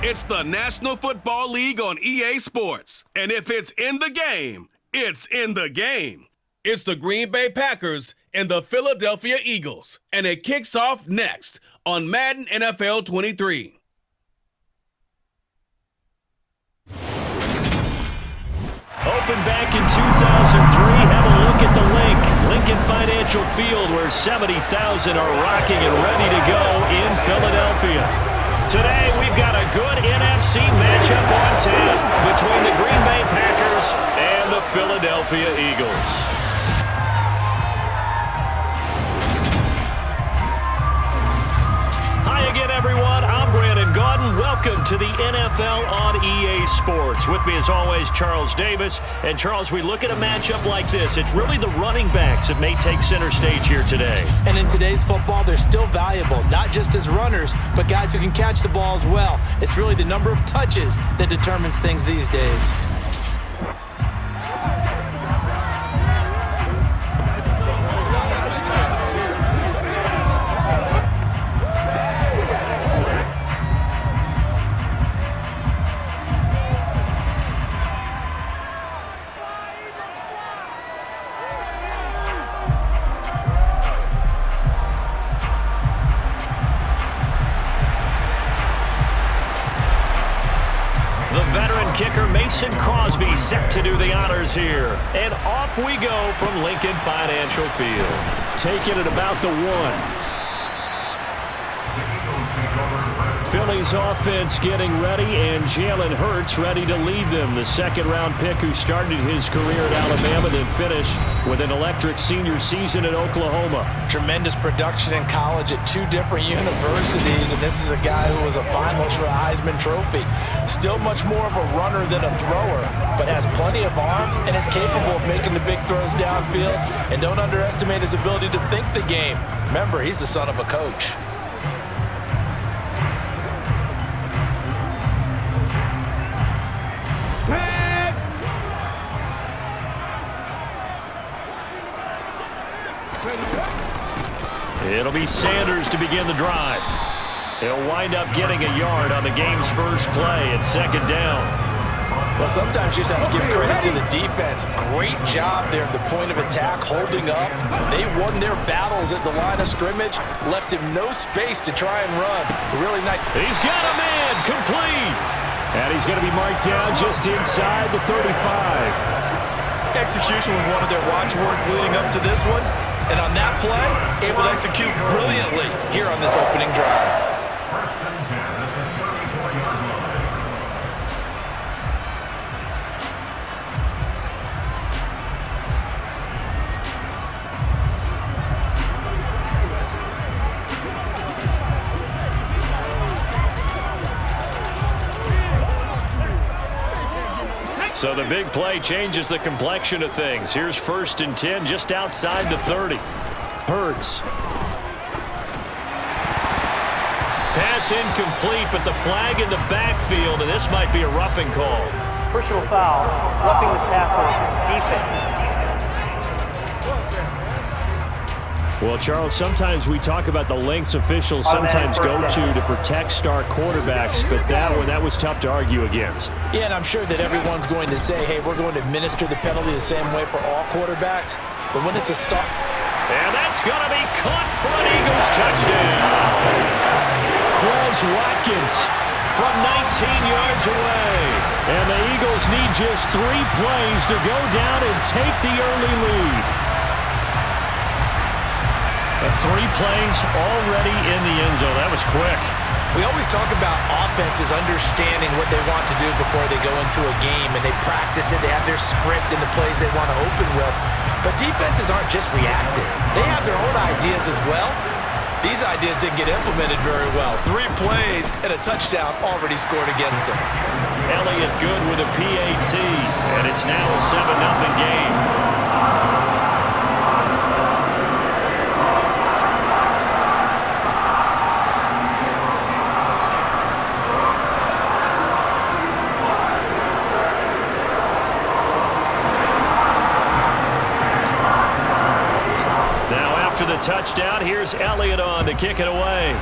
It's the National Football League on EA Sports. And if it's in the game, it's in the game. It's the Green Bay Packers and the Philadelphia Eagles. And it kicks off next on Madden NFL 23. Opened back in 2003. Have a look at the link. Lincoln Financial Field, where 70,000 are rocking and ready to go in Philadelphia. Today, we've got a good NFC matchup on tap between the Green Bay Packers and the Philadelphia Eagles. Hi again, everyone. I'm Brandon Gaudin. Welcome to the NFL on EA Sports. With me, as always, Charles Davis. And, Charles, we look at a matchup like this. It's really the running backs that may take center stage here today. And in today's football, they're still valuable, not just as runners, but guys who can catch the ball as well. It's really the number of touches that determines things these days. Crosby set to do the honors here. And off we go from Lincoln Financial Field. Taking it about the 1. Philly's offense getting ready, and Jalen Hurts ready to lead them. The second-round pick who started his career at Alabama, then finished with an electric senior season at Oklahoma. Tremendous production in college at 2 different universities, and this is a guy who was a finalist for a Heisman Trophy. Still much more of a runner than a thrower, but has plenty of arm and is capable of making the big throws downfield. And don't underestimate his ability to think the game. Remember, he's the son of a coach. It'll be Sanders to begin the drive. He'll wind up getting a yard on the game's first play at second down. Well, sometimes you just have to give credit to the defense. Great job there at the point of attack, holding up. They won their battles at the line of scrimmage, left him no space to try and run. Really nice. He's got a man, complete. And he's going to be marked down just inside the 35. Execution was one of their watchwords leading up to this one. And on that play, able to execute brilliantly here on this opening drive. So the big play changes the complexion of things. Here's 1st and 10 just outside the 30. Hurts. Pass incomplete, but the flag in the backfield, and this might be a roughing call. Personal foul, roughing the passer, defense. Well, Charles, sometimes we talk about the lengths officials sometimes go to protect star quarterbacks, but that was tough to argue against. Yeah, and I'm sure that everyone's going to say, hey, we're going to administer the penalty the same way for all quarterbacks. But when it's a star... And that's going to be caught for an Eagles touchdown. Quez Watkins from 19 yards away. And the Eagles need just 3 plays to go down and take the early lead. 3 plays already in the end zone. That was quick. We always talk about offenses understanding what they want to do before they go into a game, and they practice it. They have their script and the plays they want to open with. But defenses aren't just reactive. They have their own ideas as well. These ideas didn't get implemented very well. 3 plays and a touchdown already scored against them. Elliott good with a PAT, and it's now a 7-0 game. After the touchdown, here's Elliott on to kick it away.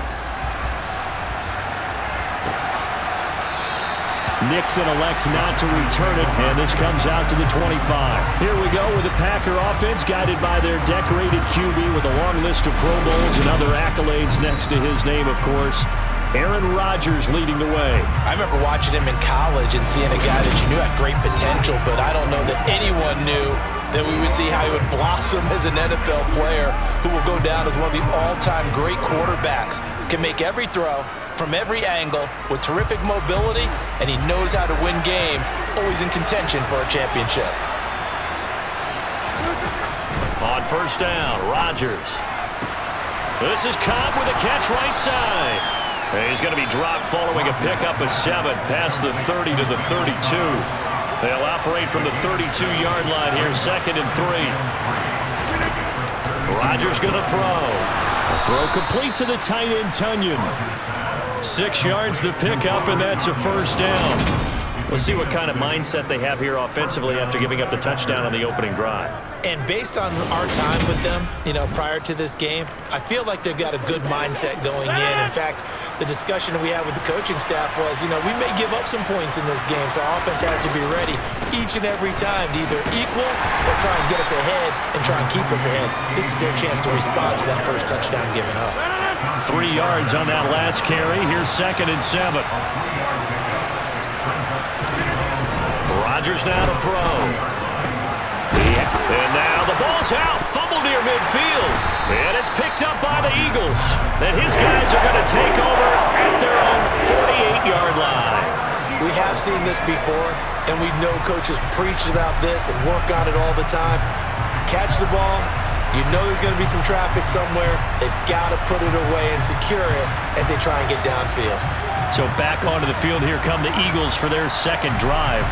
Nixon elects not to return it, and this comes out to the 25. Here we go with the Packer offense, guided by their decorated QB with a long list of Pro Bowls and other accolades next to his name, of course. Aaron Rodgers leading the way. I remember watching him in college and seeing a guy that you knew had great potential, but I don't know that anyone knew that we would see how he would blossom as an NFL player who will go down as one of the all-time great quarterbacks. Can make every throw from every angle with terrific mobility, and he knows how to win games, always in contention for a championship. On first down, Rodgers. This is Cobb with a catch right side. He's going to be dropped following a pickup of 7 past the 30 to the 32. They'll operate from the 32-yard line here, 2nd and 3. Rodgers going to throw. The throw complete to the tight end, Tunyon. 6 yards the pickup, and that's a first down. We'll see what kind of mindset they have here offensively after giving up the touchdown on the opening drive. And based on our time with them, prior to this game, I feel like they've got a good mindset going in. In fact, the discussion that we had with the coaching staff was, we may give up some points in this game, so our offense has to be ready each and every time to either equal or try and get us ahead and try and keep us ahead. This is their chance to respond to that first touchdown given up. 3 yards on that last carry. Here's 2nd and 7. Rodgers now to throw. And now the ball's out. Fumble near midfield. And it's picked up by the Eagles. And his guys are going to take over at their own 48-yard line. We have seen this before, and we know coaches preach about this and work on it all the time. Catch the ball. You know there's going to be some traffic somewhere. They've got to put it away and secure it as they try and get downfield. So back onto the field here come the Eagles for their second drive.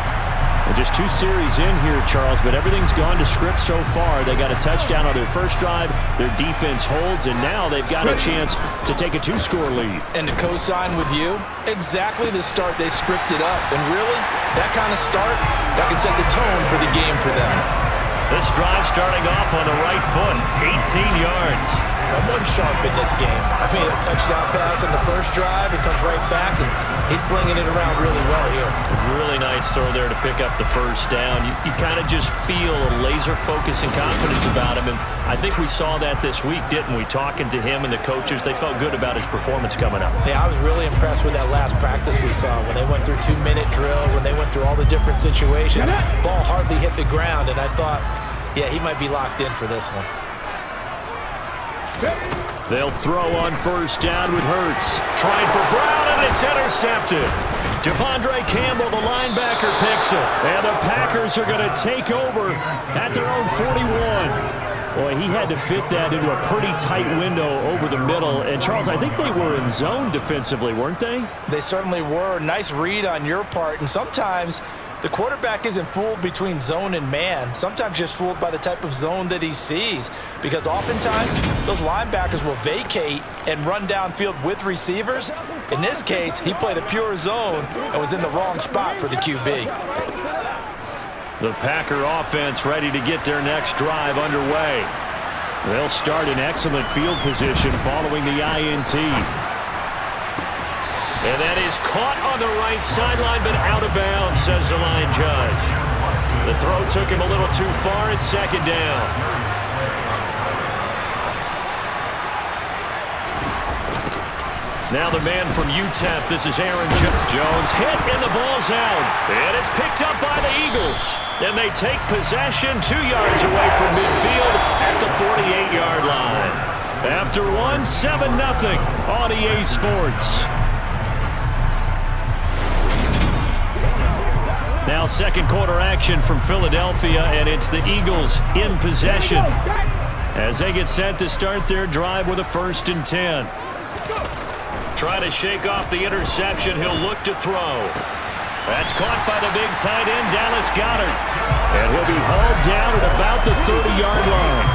And just 2 series in here, Charles, but everything's gone to script so far. They got a touchdown on their first drive. Their defense holds, and now they've got a chance to take a 2-score lead. And to co-sign with you, exactly the start they scripted up. And really, that kind of start, that can set the tone for the game for them. This drive starting off on the right foot, 18 yards. Someone sharp in this game. I mean, a touchdown pass on the first drive, it comes right back, and he's flinging it around really well here. Really nice throw there to pick up the first down. You kind of just feel a laser focus and confidence about him, and I think we saw that this week, didn't we? Talking to him and the coaches, they felt good about his performance coming up. Yeah, I was really impressed with that last practice we saw when they went through 2-minute drill, when they went through all the different situations. Ball hardly hit the ground, and I thought, yeah, he might be locked in for this one. They'll throw on first down with Hurts. Trying for Brown, and it's intercepted. Devondre Campbell, the linebacker, picks it. And the Packers are going to take over at their own 41. Boy, he had to fit that into a pretty tight window over the middle. And, Charles, I think they were in zone defensively, weren't they? They certainly were. Nice read on your part. And sometimes the quarterback isn't fooled between zone and man. Sometimes just fooled by the type of zone that he sees. Because oftentimes, those linebackers will vacate and run downfield with receivers. In this case, he played a pure zone and was in the wrong spot for the QB. The Packer offense ready to get their next drive underway. They'll start in excellent field position following the INT. And that is caught on the right sideline, but out of bounds, says the line judge. The throw took him a little too far. It's 2nd down. Now the man from UTEP, this is Aaron Jones. Hit, and the ball's out. And it's picked up by the Eagles. And they take possession 2 yards away from midfield at the 48-yard line. After one, 7-0 on EA Sports. Now second quarter action from Philadelphia, and it's the Eagles in possession as they get set to start their drive with a 1st and 10. Try to shake off the interception. He'll look to throw. That's caught by the big tight end, Dallas Goedert. And he'll be hauled down at about the 30-yard line.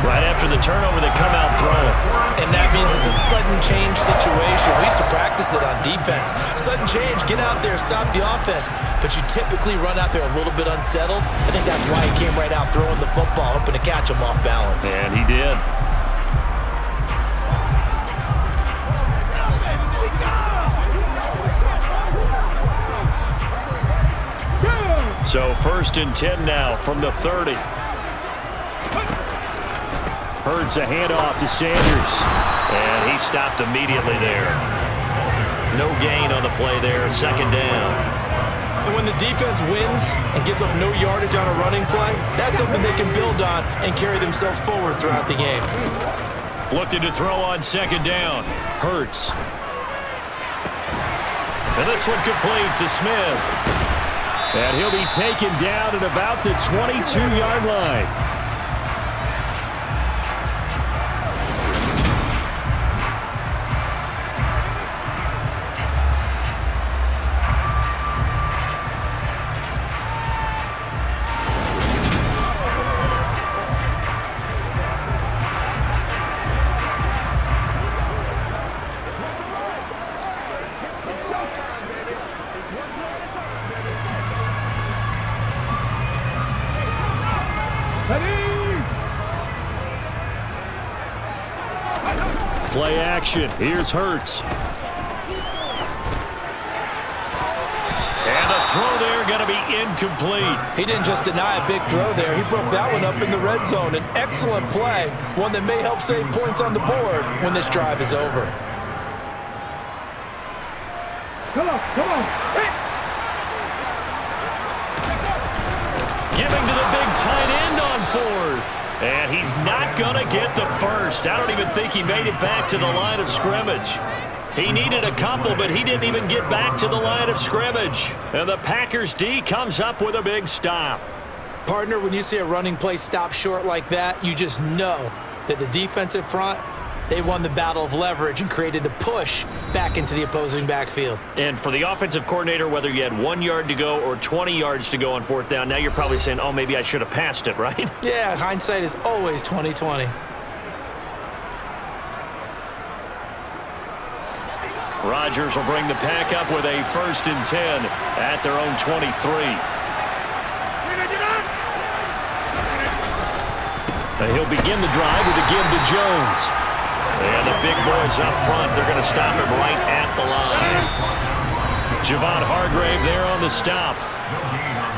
Right after the turnover, they come out throwing. And that means it's a sudden change situation. We used to practice it on defense. Sudden change, get out there, stop the offense. But you typically run out there a little bit unsettled. I think that's why he came right out throwing the football, hoping to catch him off balance. And he did. So 1st and 10 now from the 30. Hurts a handoff to Sanders. And he stopped immediately there. No gain on the play there. 2nd down. And when the defense wins and gives up no yardage on a running play, that's something they can build on and carry themselves forward throughout the game. Looking to throw on 2nd down. Hurts. And this one complete to Smith. And he'll be taken down at about the 22-yard line. Play action. Here's Hurts. And the throw there going to be incomplete. He didn't just deny a big throw there. He broke that one up in the red zone. An excellent play. One that may help save points on the board when this drive is over. Come on. Giving to the big tight end on 4th. And he's not going to get the first. I don't even think he made it back to the line of scrimmage. He needed a couple, but he didn't even get back to the line of scrimmage. And the Packers D comes up with a big stop. Partner, when you see a running play stop short like that, you just know that the defensive front, they won the battle of leverage and created the push back into the opposing backfield. And for the offensive coordinator, whether you had 1 yard to go or 20 yards to go on 4th down, now you're probably saying, oh, maybe I should have passed it, right? Yeah, hindsight is always 20/20. Rodgers will bring the pack up with a 1st and 10 at their own 23. And he'll begin the drive with a give to Jones. And the big boys up front, they're going to stop him right at the line. Javon Hargrave there on the stop.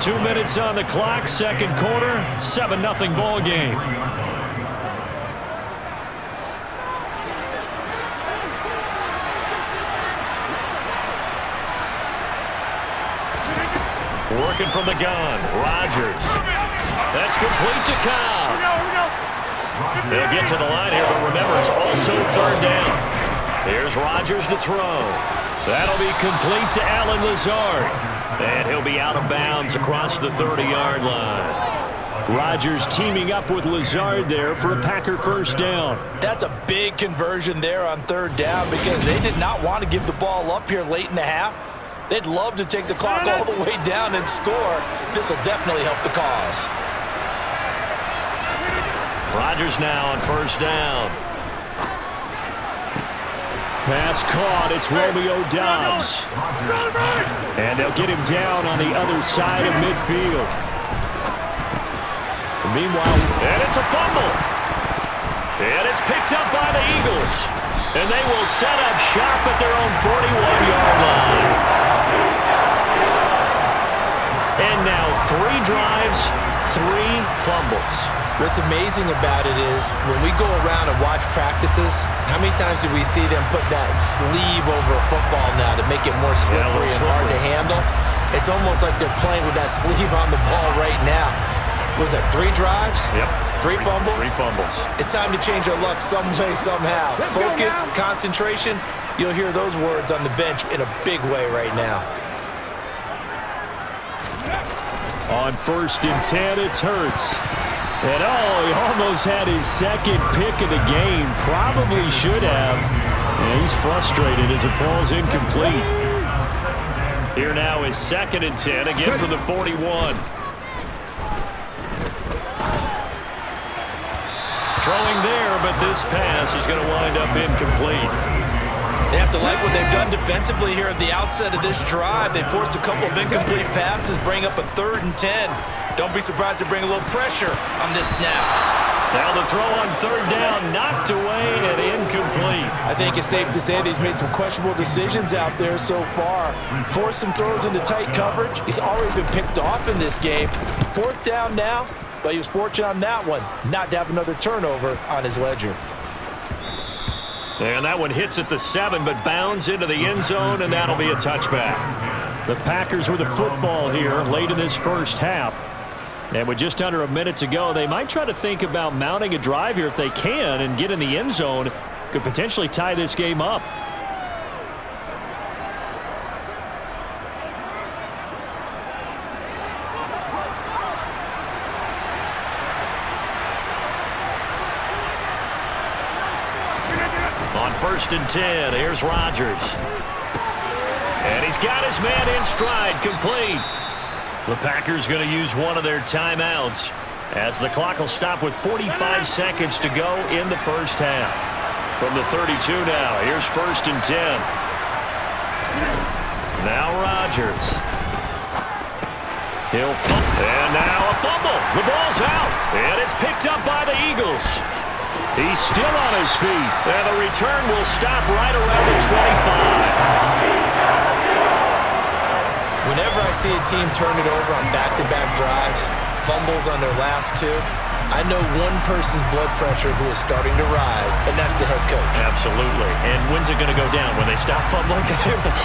2 minutes on the clock, 2nd quarter, 7-0 ball game. Working from the gun, Rodgers. That's complete to Cobb. They'll get to the line here, but remember, it's also 3rd down. Here's Rodgers to throw. That'll be complete to Allen Lazard. And he'll be out of bounds across the 30-yard line. Rodgers teaming up with Lazard there for a Packer 1st down. That's a big conversion there on 3rd down because they did not want to give the ball up here late in the half. They'd love to take the clock all the way down and score. This will definitely help the cause. Rodgers now on 1st down. Pass caught. It's Romeo Doubs. And they'll get him down on the other side of midfield. Meanwhile, and it's a fumble. And it's picked up by the Eagles. And they will set up shop at their own 41-yard line. And now 3 drives, 3 fumbles. What's amazing about it is when we go around and watch practices, how many times do we see them put that sleeve over a football now to make it more slippery and hard to handle? It's almost like they're playing with that sleeve on the ball right now. Was that 3 drives? Yep. 3 fumbles? 3 fumbles. It's time to change our luck some way, somehow. Focus, concentration, you'll hear those words on the bench in a big way right now. On 1st and 10, it's Hurts. And he almost had his 2nd pick of the game. Probably should have. And he's frustrated as it falls incomplete. Here now is 2nd and 10, again from the 41. Throwing there, but this pass is going to wind up incomplete. They have to like what they've done defensively here at the outset of this drive. They forced a couple of incomplete passes, bring up a 3rd and 10. Don't be surprised to bring a little pressure on this snap. Now the throw on third down, knocked away and incomplete. I think it's safe to say that he's made some questionable decisions out there so far. Forced some throws into tight coverage. He's already been picked off in this game. Fourth down now, but he was fortunate on that one not to have another turnover on his ledger. And that one hits at the 7, but bounds into the end zone, and that'll be a touchback. The Packers with the football here late in this first half. And with just under a minute to go, they might try to think about mounting a drive here if they can and get in the end zone. Could potentially tie this game up. On 1st and 10, here's Rodgers. And he's got his man in stride, complete. The Packers going to use one of their timeouts as the clock will stop with 45 seconds to go in the first half. From the 32 now, here's 1st and 10. Now Rodgers. He'll fumble. And now a fumble. The ball's out. And it's picked up by the Eagles. He's still on his feet. And the return will stop right around the 25. Whenever I see a team turn it over on back-to-back drives, fumbles on their last two, I know one person's blood pressure who is starting to rise, and that's the head coach. Absolutely. And when's it going to go down? When they stop fumbling?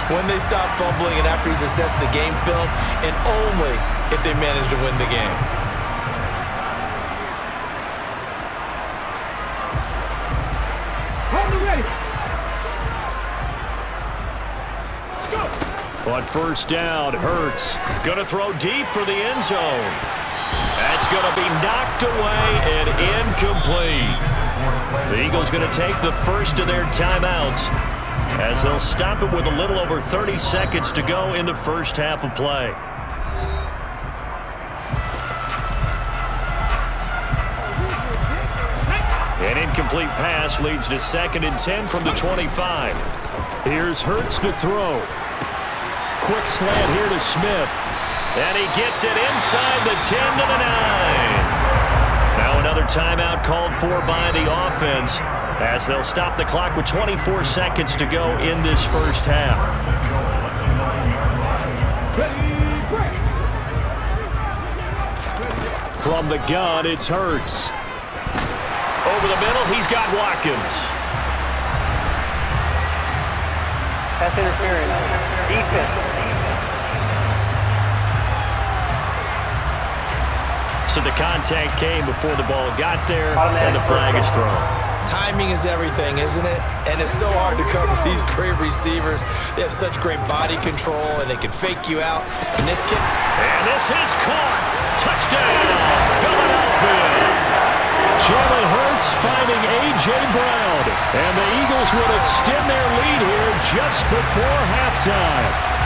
When they stop fumbling and after he's assessed the game film, and only if they manage to win the game. Hold it ready. On 1st down, Hurts going to throw deep for the end zone. That's going to be knocked away and incomplete. The Eagles going to take the first of their timeouts as they'll stop it with a little over 30 seconds to go in the first half of play. An incomplete pass leads to 2nd and 10 from the 25. Here's Hurts to throw. Quick slant here to Smith. And he gets it inside the 10 to the 9. Now another timeout called for by the offense as they'll stop the clock with 24 seconds to go in this first half. From the gun, it's Hurts. Over the middle, he's got Watkins. Pass interference. Defense. So the contact came before the ball got there, and the flag is thrown. Timing is everything, isn't it? And it's so hard to cover these great receivers. They have such great body control, and they can fake you out. And this kick. And this is caught. Touchdown, Philadelphia. Jalen Hurts finding A.J. Brown. And the Eagles will extend their lead here just before halftime.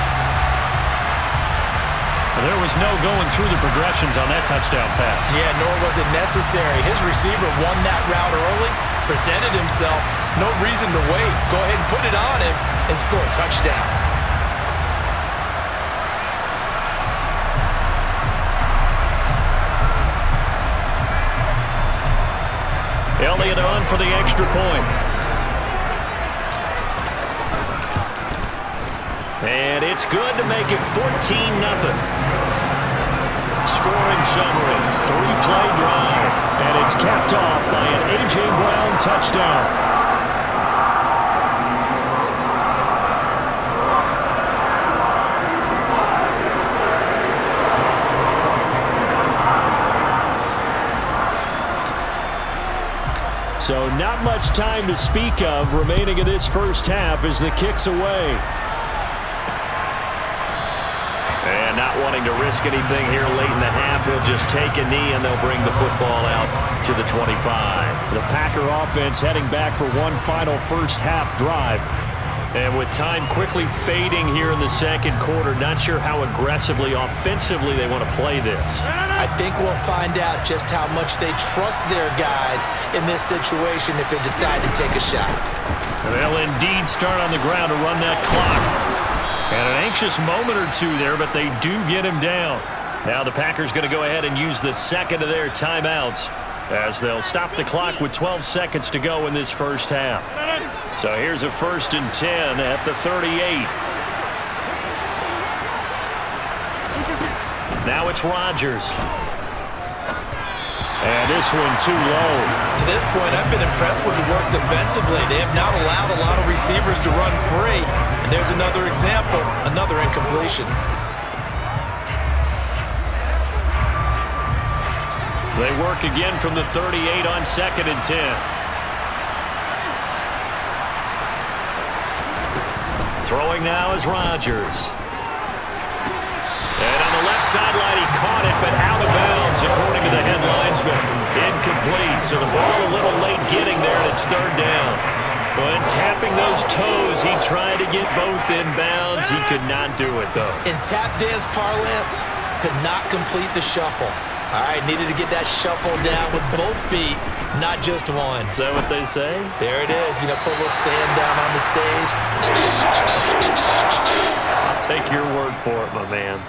There was no going through the progressions on that touchdown pass. Yeah, nor was it necessary. His receiver won that route early, presented himself. No reason to wait. Go ahead and put it on him and score a touchdown. Elliott on for the extra point. And it's good to make it 14-0. Scoring summary, 3-play drive, and it's capped off by an A.J. Brown touchdown. So not much time to speak of remaining in this first half as the kick's away. And not wanting to risk anything here late in the half, he'll just take a knee and they'll bring the football out to the 25. The Packer offense heading back for one final first half drive. And with time quickly fading here in the second quarter, not sure how aggressively, offensively they want to play this. I think we'll find out just how much they trust their guys in this situation if they decide to take a shot. They'll indeed start on the ground to run that clock. And an anxious moment or two there, but they do get him down. Now the Packers going to go ahead and use the second of their timeouts as they'll stop the clock with 12 seconds to go in this first half. So here's a 1st and 10 at the 38. Now it's Rodgers. And this one too low. To this point, I've been impressed with the work defensively. They have not allowed a lot of receivers to run free. And there's another example, another incompletion. They work again from the 38 on 2nd and 10. Throwing now is Rodgers. And on the left sideline, he caught it, but out of bounds, according to the head linesman. Incomplete, so the ball a little late getting there, and it's 3rd down. But tapping those toes, he tried to get both in bounds. He could not do it, though. In tap dance parlance, could not complete the shuffle. All right, needed to get that shuffle down with both feet, not just one. Is that what they say? There it is. You know, put a little sand down on the stage. I'll take your word for it, my man.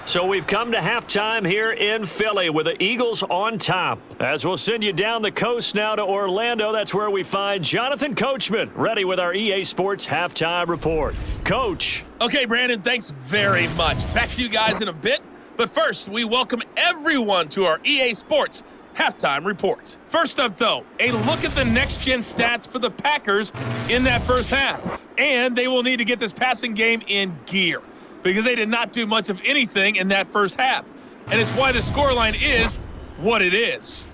So we've come to halftime here in Philly with the Eagles on top. As we'll send you down the coast now to Orlando, that's where we find Jonathan Coachman, ready with our EA Sports halftime report. Coach. Okay, Brandon, thanks very much. Back to you guys in a bit. But first, we welcome everyone to our EA Sports halftime report. First up, though, a look at the next-gen stats for the Packers in that first half. And they will need to get this passing game in gear, because they did not do much of anything in that first half. And it's why the scoreline is what it is.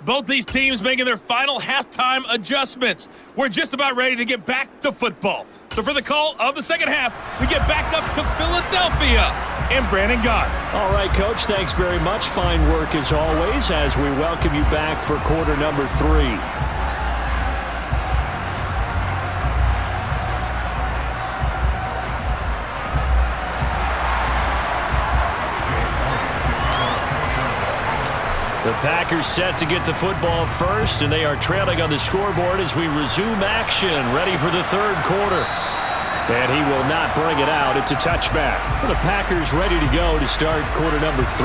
Both these teams making their final halftime adjustments. We're just about ready to get back to football. So for the call of the second half, we get back up to Philadelphia and Brandon Gott. All right, Coach, thanks very much. Fine work as always as we welcome you back for quarter number 3. The Packers set to get the football first, and they are trailing on the scoreboard as we resume action, ready for the 3rd quarter. And he will not bring it out. It's a touchback. For the Packers ready to go to start quarter number 3.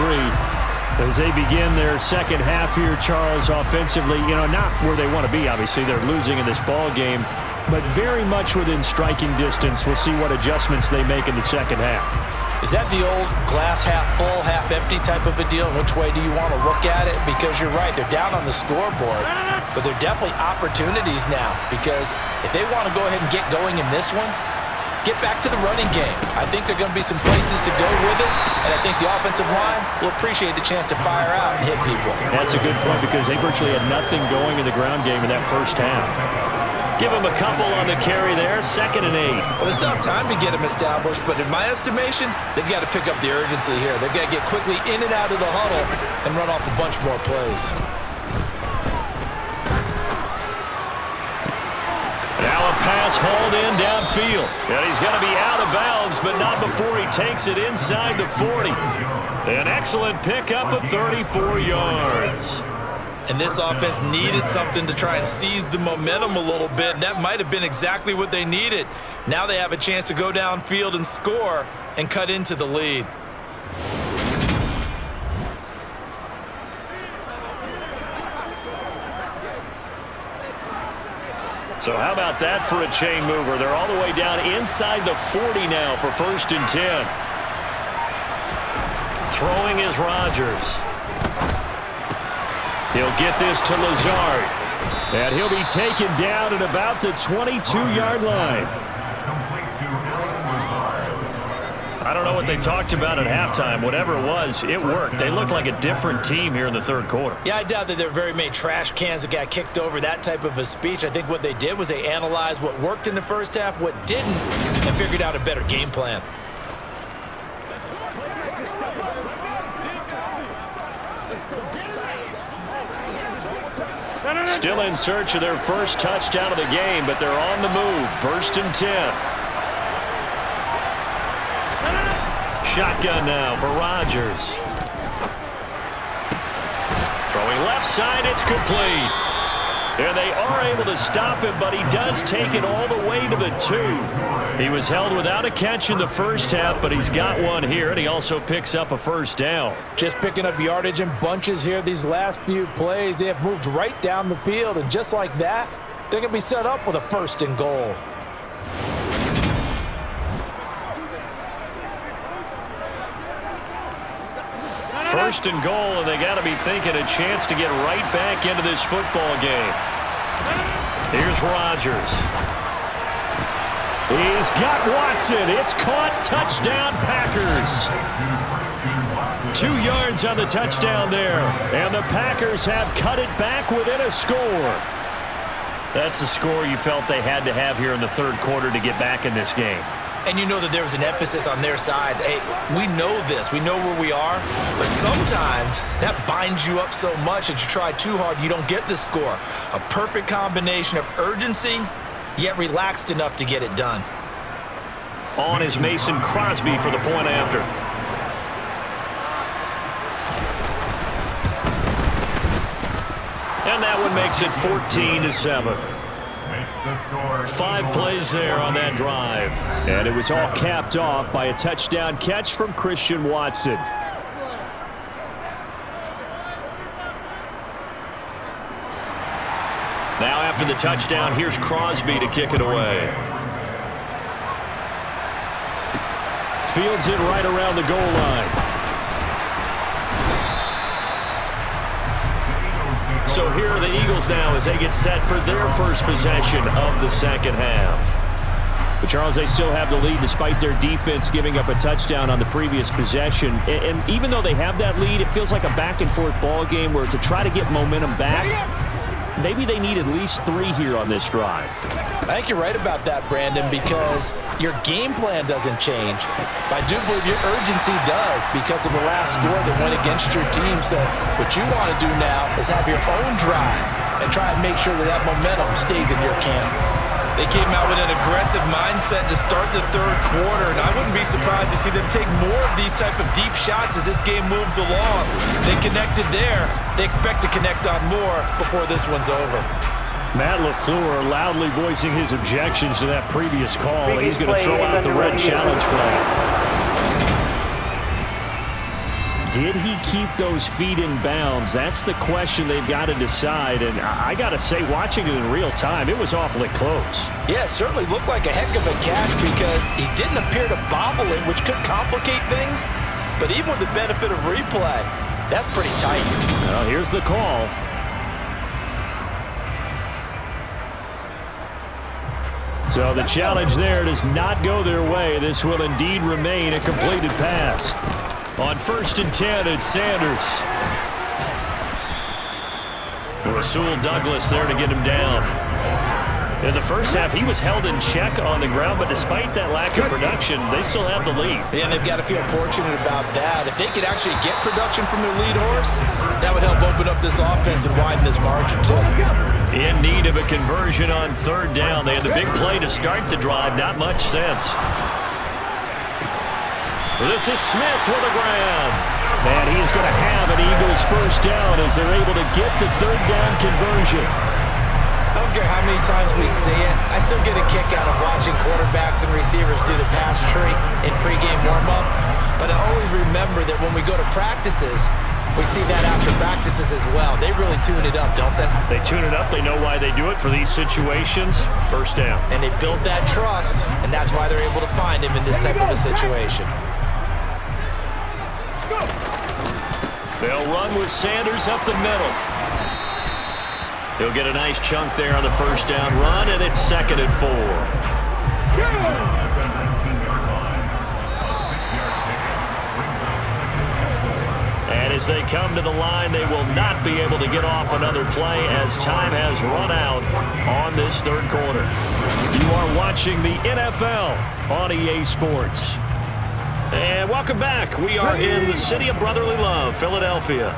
As they begin their second half here, Charles, offensively, not where they want to be, obviously. They're losing in this ball game, but very much within striking distance. We'll see what adjustments they make in the second half. Is that the old glass half full, half empty type of a deal? Which way do you want to look at it? Because you're right, they're down on the scoreboard, but they're definitely opportunities now, because if they want to go ahead and get going in this one, get back to the running game. I think there are going to be some places to go with it, and I think the offensive line will appreciate the chance to fire out and hit people. That's a good point, because they virtually had nothing going in the ground game in that first half. Give them a couple on the carry there, 2nd and 8. Well, they still have time to get them established, but in my estimation, they've got to pick up the urgency here. They've got to get quickly in and out of the huddle and run off a bunch more plays. Now a pass hauled in downfield. And he's going to be out of bounds, but not before he takes it inside the 40. An excellent pickup of 34 yards. And this offense needed something to try and seize the momentum a little bit, and that might have been exactly what they needed. Now they have a chance to go downfield and score and cut into the lead. So how about that for a chain mover? They're all the way down inside the 40 now for 1st and 10. Throwing is Rodgers. He'll get this to Lazard. And he'll be taken down at about the 22-yard line. I don't know what they talked about at halftime. Whatever it was, it worked. They looked like a different team here in the 3rd quarter. Yeah, I doubt that there are very many trash cans that got kicked over, that type of a speech. I think what they did was they analyzed what worked in the first half, what didn't, and figured out a better game plan. Still in search of their first touchdown of the game, but they're on the move. 1st and 10. Shotgun now for Rodgers. Throwing left side, it's complete. And they are able to stop him, but he does take it all the way to the 2. He was held without a catch in the first half, but he's got one here, and he also picks up a first down. Just picking up yardage in bunches here these last few plays. They have moved right down the field, and just like that, they're going to be set up with a 1st and goal. First and goal, and they got to be thinking a chance to get right back into this football game. Here's Rodgers. He's got Watson. It's caught. Touchdown, Packers. 2 yards on the touchdown there, and the Packers have cut it back within a score. That's a score you felt they had to have here in the 3rd quarter to get back in this game. And you know that there was an emphasis on their side. Hey, we know this. We know where we are. But sometimes that binds you up so much that you try too hard, you don't get the score. A perfect combination of urgency, yet relaxed enough to get it done. On is Mason Crosby for the point after. And that one makes it 14-7. 5 plays there on that drive. And it was all capped off by a touchdown catch from Christian Watson. Now after the touchdown, here's Crosby to kick it away. Fields it right around the goal line. So here are the Eagles now as they get set for their first possession of the second half. But, Charles, they still have the lead despite their defense giving up a touchdown on the previous possession. And even though they have that lead, it feels like a back-and-forth ball game where to try to get momentum back, maybe they need at least 3 here on this drive. I think you're right about that, Brandon, because your game plan doesn't change. But I do believe your urgency does because of the last score that went against your team. So what you want to do now is have your own drive and try and make sure that that momentum stays in your camp. They came out with an aggressive mindset to start the 3rd quarter, and I wouldn't be surprised to see them take more of these type of deep shots as this game moves along. They connected there. They expect to connect on more before this one's over. Matt LaFleur loudly voicing his objections to that previous call. He's going to throw out the red challenge flag. Did he keep those feet in bounds? That's the question they've got to decide. And I got to say, watching it in real time, it was awfully close. Yeah, it certainly looked like a heck of a catch because he didn't appear to bobble it, which could complicate things. But even with the benefit of replay, that's pretty tight. Well, here's the call. So the challenge there does not go their way. This will indeed remain a completed pass. On 1st and 10, it's Sanders. Rasul Douglas there to get him down. In the first half, he was held in check on the ground, but despite that lack of production, they still have the lead. Yeah, and they've got to feel fortunate about that. If they could actually get production from their lead horse, that would help open up this offense and widen this margin, too. In need of a conversion on 3rd down. They had the big play to start the drive. Not much sense. This is Smith with a grab. And he is going to have an Eagles first down as they're able to get the 3rd down conversion. I don't care how many times we see it. I still get a kick out of watching quarterbacks and receivers do the pass tree in pregame warm-up. But I always remember that when we go to practices, we see that after practices as well. They really tune it up, don't they? They tune it up. They know why they do it for these situations. First down. And they build that trust, and that's why they're able to find him in this type of a situation. They'll run with Sanders up the middle. He'll get a nice chunk there on the first down run, and it's 2nd and 4. And as they come to the line, they will not be able to get off another play as time has run out on this 3rd quarter. You are watching the NFL on EA Sports. And welcome back. We are in the city of brotherly love, Philadelphia.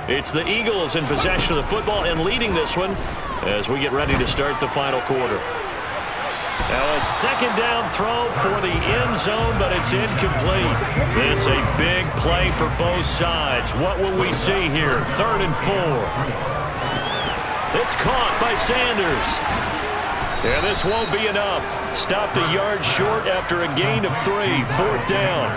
It's the Eagles in possession of the football and leading this one as we get ready to start the final quarter. Now a 2nd down throw for the end zone, but it's incomplete. This a big play for both sides. What will we see here? 3rd and 4. It's caught by Sanders. And this won't be enough. Stopped a yard short after a gain of 3. 4th down.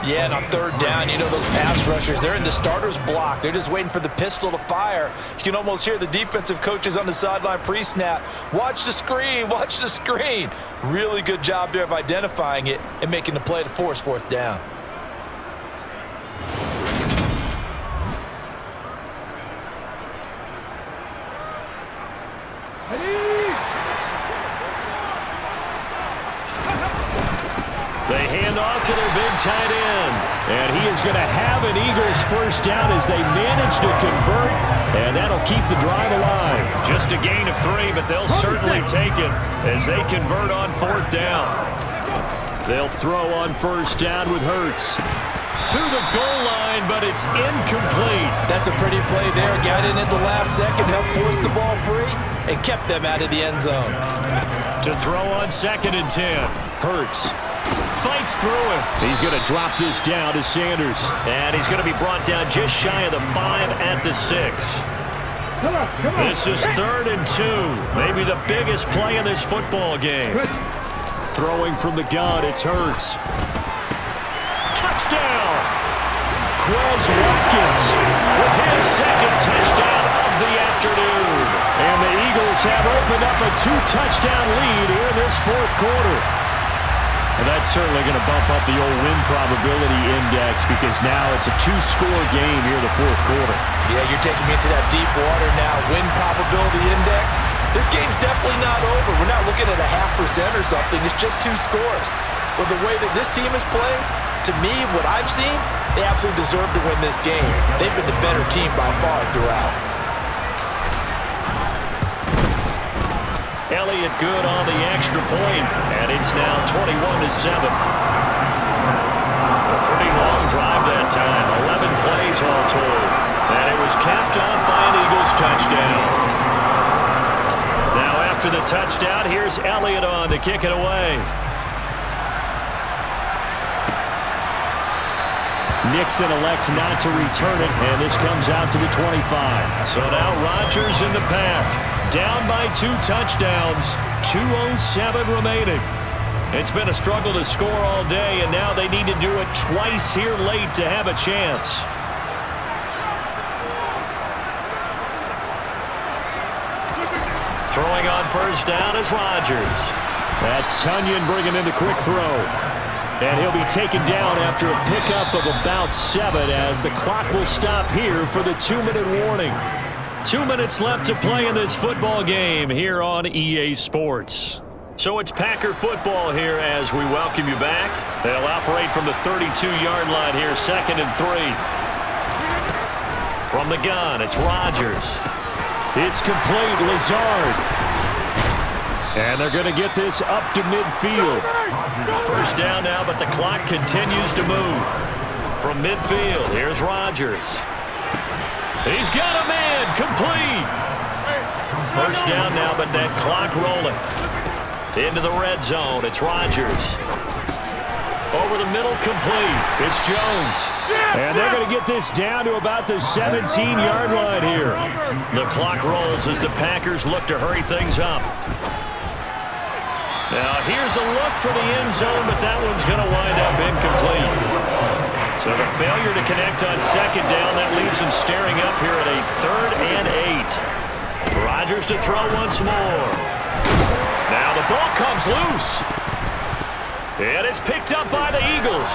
Yeah, and on 3rd down, you know those pass rushers, they're in the starter's block. They're just waiting for the pistol to fire. You can almost hear the defensive coaches on the sideline pre-snap. Watch the screen, watch the screen. Really good job there of identifying it and making the play to force 4th down. They hand off to their big tight end. And he is going to have an Eagles 1st down as they manage to convert. And that'll keep the drive alive. Just a gain of 3, but they'll certainly take it as they convert on 4th down. They'll throw on 1st down with Hurts. To the goal line, but it's incomplete. That's a pretty play there. Got in at the last second, helped force the ball free, and kept them out of the end zone. To throw on 2nd and 10. Hurts fights through it. He's going to drop this down to Sanders. And he's going to be brought down just shy of the 5 at the 6. Come on. This is 3rd and 2. Maybe the biggest play in this football game. Throwing from the gun, it's Hurts. Touchdown! Quez Watkins with his 2nd touchdown of the afternoon. And the Eagles have opened up a 2-touchdown lead here in this 4th quarter. And that's certainly going to bump up the old win probability index because now it's a 2-score game here in the 4th quarter. Yeah, you're taking me into that deep water now. Win probability index. This game's definitely not over. We're not looking at a 0.5% or something. It's just 2 scores. But the way that this team is playing, to me, what I've seen, they absolutely deserve to win this game. They've been the better team by far throughout. Elliott good on the extra point, and it's now 21-7. A pretty long drive that time, 11 plays all told. And it was capped off by an Eagles touchdown. Now after the touchdown, here's Elliott on to kick it away. Nixon elects not to return it, and this comes out to the 25. So now Rodgers in the pack. Down by 2 touchdowns, 2:07 remaining. It's been a struggle to score all day, and now they need to do it twice here late to have a chance. Throwing on 1st down is Rodgers. That's Tunyon bringing in the quick throw. And he'll be taken down after a pickup of about 7 as the clock will stop here for the 2-minute warning. 2 minutes left to play in this football game here on EA Sports. So it's Packer football here as we welcome you back. They'll operate from the 32-yard line here, 2nd and 3. From the gun, it's Rodgers. It's complete, Lazard. And they're going to get this up to midfield. 1st down now, but the clock continues to move. From midfield, here's Rodgers. He's got a man, complete. 1st down now, but that clock rolling. Into the red zone, it's Rodgers. Over the middle, complete. It's Jones. And they're going to get this down to about the 17-yard line here. The clock rolls as the Packers look to hurry things up. Now, here's a look for the end zone, but that one's going to wind up incomplete. So the failure to connect on 2nd down, that leaves them staring up here at a 3rd and 8. Rodgers to throw once more. Now the ball comes loose. And it's picked up by the Eagles.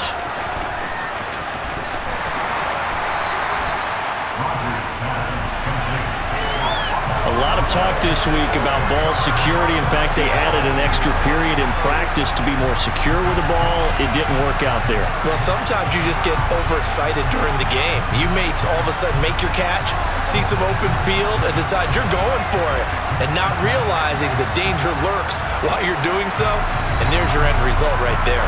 A lot of talk this week about ball security. In fact, they added an extra period in practice to be more secure with the ball. It didn't work out there. Well, sometimes you just get overexcited during the game. You may all of a sudden make your catch, see some open field, and decide you're going for it, and not realizing the danger lurks while you're doing so, and there's your end result right there.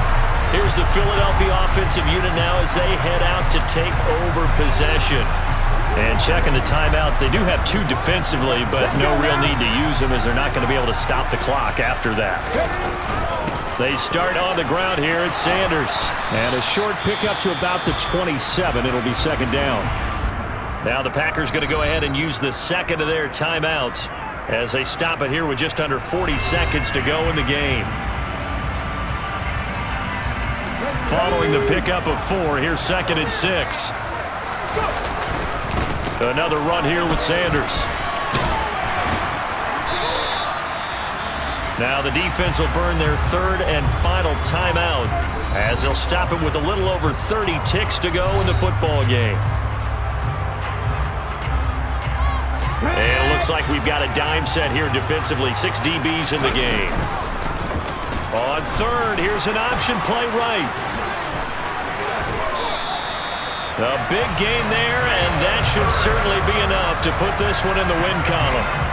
Here's the Philadelphia offensive unit now as they head out to take over possession. And checking the timeouts, they do have 2 defensively, but no real need to use them as they're not going to be able to stop the clock after that. They start on the ground here at Sanders. And a short pickup to about the 27. It'll be 2nd down. Now the Packers going to go ahead and use the second of their timeouts as they stop it here with just under 40 seconds to go in the game. Following the pickup of 4, here's 2nd and 6. Another run here with Sanders. Now the defense will burn their 3rd and final timeout as they'll stop it with a little over 30 ticks to go in the football game. And it looks like we've got a dime set here defensively. 6 DBs in the game. On 3rd, here's an option play right. A big gain there, and that should certainly be enough to put this one in the win column.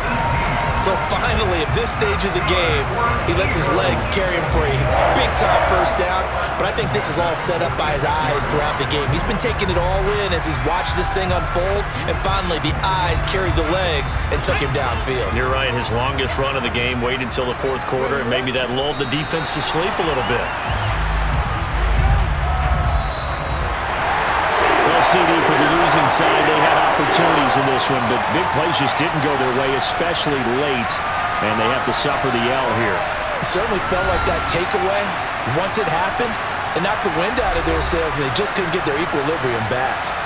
So finally, at this stage of the game, he lets his legs carry him for a big-time first down. But I think this is all set up by his eyes throughout the game. He's been taking it all in as he's watched this thing unfold. And finally, the eyes carried the legs and took him downfield. You're right. His longest run of the game waited until the 4th quarter, and maybe that lulled the defense to sleep a little bit. CD for the losing side. They had opportunities in this one, but big plays just didn't go their way, especially late, and they have to suffer the L here. It certainly felt like that takeaway, once it happened, it knocked the wind out of their sails, and they just couldn't get their equilibrium back.